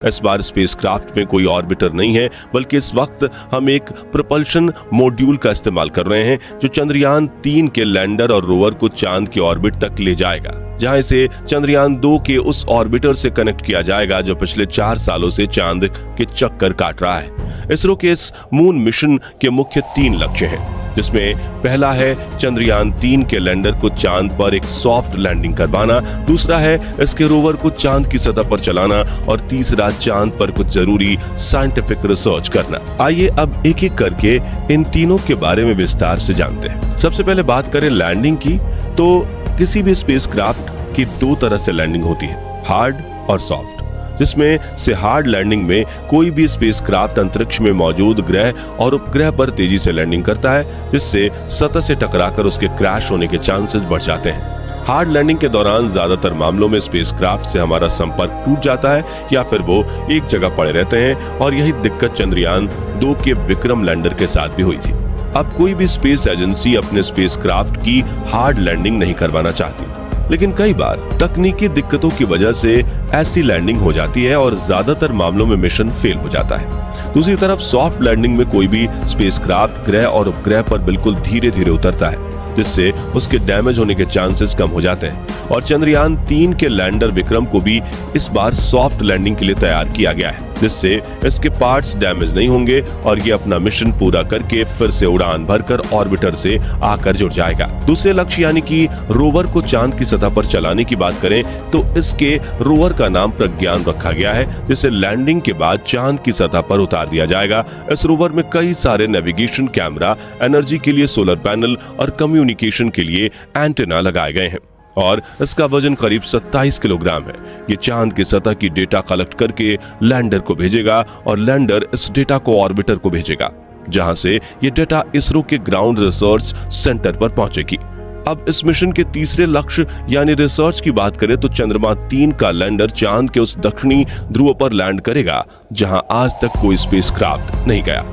इस बार स्पेसक्राफ्ट में कोई ऑर्बिटर नहीं है, बल्कि इस वक्त हम एक प्रोपल्शन मॉड्यूल का इस्तेमाल कर रहे हैं जो चंद्रयान 3 के लैंडर और रोवर को चांद की ऑर्बिट तक ले जाएगा, जहां इसे चंद्रयान 2 के उस ऑर्बिटर से कनेक्ट किया जाएगा जो पिछले 4 सालों से चांद के चक्कर काट रहा है। इसरो के इस मून मिशन के मुख्य 3 लक्ष्य हैं, जिसमें पहला है चंद्रयान 3 के लैंडर को चांद पर एक सॉफ्ट लैंडिंग करवाना, दूसरा है इसके रोवर को चांद की सतह पर चलाना और तीसरा चांद पर कुछ जरूरी साइंटिफिक रिसर्च करना। आइए अब एक एक करके इन तीनों के बारे में विस्तार से जानते हैं। सबसे पहले बात करें लैंडिंग की, तो किसी भी स्पेसक्राफ्ट की 2 तरह से लैंडिंग होती है, हार्ड और सॉफ्ट। जिसमें से हार्ड लैंडिंग में कोई भी स्पेसक्राफ्ट अंतरिक्ष में मौजूद ग्रह और उपग्रह पर तेजी से लैंडिंग करता है, जिससे सतह से टकराकर उसके क्रैश होने के चांसेस बढ़ जाते हैं। हार्ड लैंडिंग के दौरान ज्यादातर मामलों में स्पेसक्राफ्ट से हमारा संपर्क टूट जाता है या फिर वो एक जगह पड़े रहते हैं, और यही दिक्कत चंद्रयान 2 के विक्रम लैंडर के साथ भी हुई थी। अब कोई भी स्पेस एजेंसी अपने स्पेसक्राफ्ट की हार्ड लैंडिंग नहीं करवाना चाहती, लेकिन कई बार तकनीकी दिक्कतों की वजह से ऐसी लैंडिंग हो जाती है और ज्यादातर मामलों में मिशन फेल हो जाता है। दूसरी तरफ सॉफ्ट लैंडिंग में कोई भी स्पेसक्राफ्ट ग्रह और उपग्रह पर बिल्कुल धीरे धीरे उतरता है, जिससे उसके डैमेज होने के चांसेस कम हो जाते हैं। और चंद्रयान 3 के लैंडर विक्रम को भी इस बार सॉफ्ट लैंडिंग के लिए तैयार किया गया है, जिससे इसके पार्ट्स डैमेज नहीं होंगे और ये अपना मिशन पूरा करके फिर से उड़ान भरकर ऑर्बिटर से आकर जुड़ जाएगा। दूसरे लक्ष्य यानी कि रोवर को चांद की सतह पर चलाने की बात करें तो इसके रोवर का नाम प्रज्ञान रखा गया है, जिसे लैंडिंग के बाद चांद की सतह पर उतार दिया जाएगा। इस रोवर में कई सारे नेविगेशन कैमरा, एनर्जी के लिए सोलर पैनल और कम्युनिकेशन के लिए एंटेना लगाए गए हैं, और इसका वजन करीब 27 किलोग्राम है। ये चांद की सतह की डेटा कलेक्ट करके लैंडर को भेजेगा और लैंडर इस डेटा को ऑर्बिटर को भेजेगा, जहां से ये डेटा इसरो के ग्राउंड रिसर्च सेंटर पर पहुंचेगी। अब इस मिशन के तीसरे लक्ष्य यानी रिसर्च की बात करें तो चंद्रमा 3 का लैंडर चांद के उस दक्षिणी ध्रुव पर लैंड करेगा जहां आज तक कोई स्पेसक्राफ्ट नहीं गया।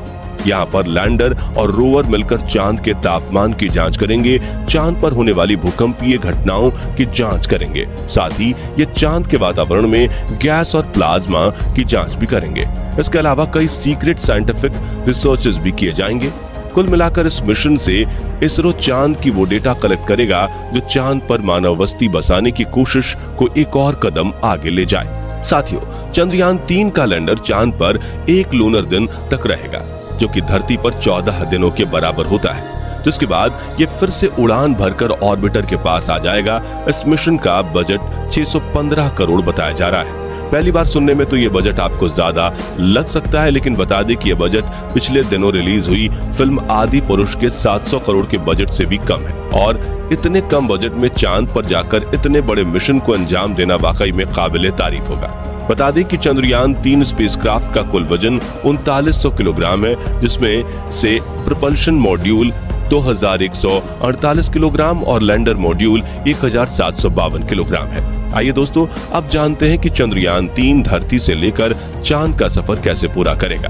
यहाँ पर लैंडर और रोवर मिलकर चांद के तापमान की जांच करेंगे, चांद पर होने वाली भूकंपीय घटनाओं की जांच करेंगे, साथ ही ये चांद के वातावरण में गैस और प्लाज्मा की जांच भी करेंगे। इसके अलावा कई सीक्रेट साइंटिफिक रिसर्चेस भी किए जाएंगे। कुल मिलाकर इस मिशन से इसरो चांद की वो डेटा कलेक्ट करेगा जो चांद पर मानव बस्ती बसाने की कोशिश को एक और कदम आगे ले जाए। साथियों, चंद्रयान 3 का लैंडर चांद पर 1 लूनर दिन तक रहेगा, जो कि धरती पर 14 दिनों के बराबर होता है, जिसके बाद ये फिर से उड़ान भरकर ऑर्बिटर के पास आ जाएगा। इस मिशन का बजट 615 करोड़ बताया जा रहा है। पहली बार सुनने में तो ये बजट आपको ज्यादा लग सकता है, लेकिन बता दें कि ये बजट पिछले दिनों रिलीज हुई फिल्म आदि पुरुष के 700 करोड़ के बजट से भी कम है, और इतने कम बजट में चांद पर जाकर इतने बड़े मिशन को अंजाम देना वाकई में काबिले तारीफ होगा। बता दें कि चंद्रयान 3 स्पेसक्राफ्ट का कुल वजन 3900 किलोग्राम है, जिसमें से प्रोपल्शन मॉड्यूल 2148 किलोग्राम और लैंडर मॉड्यूल 1752 किलोग्राम है। आइए दोस्तों, अब जानते हैं कि चंद्रयान 3 धरती से लेकर चांद का सफर कैसे पूरा करेगा।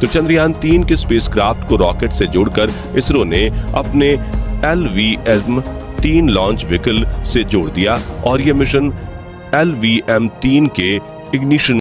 तो चंद्रयान 3 के स्पेसक्राफ्ट को रॉकेट से जोड़कर इसरो ने अपने LVM-3 लॉन्च व्हीकल से जोड़ दिया, और यह मिशन LVM-3 के इग्निशन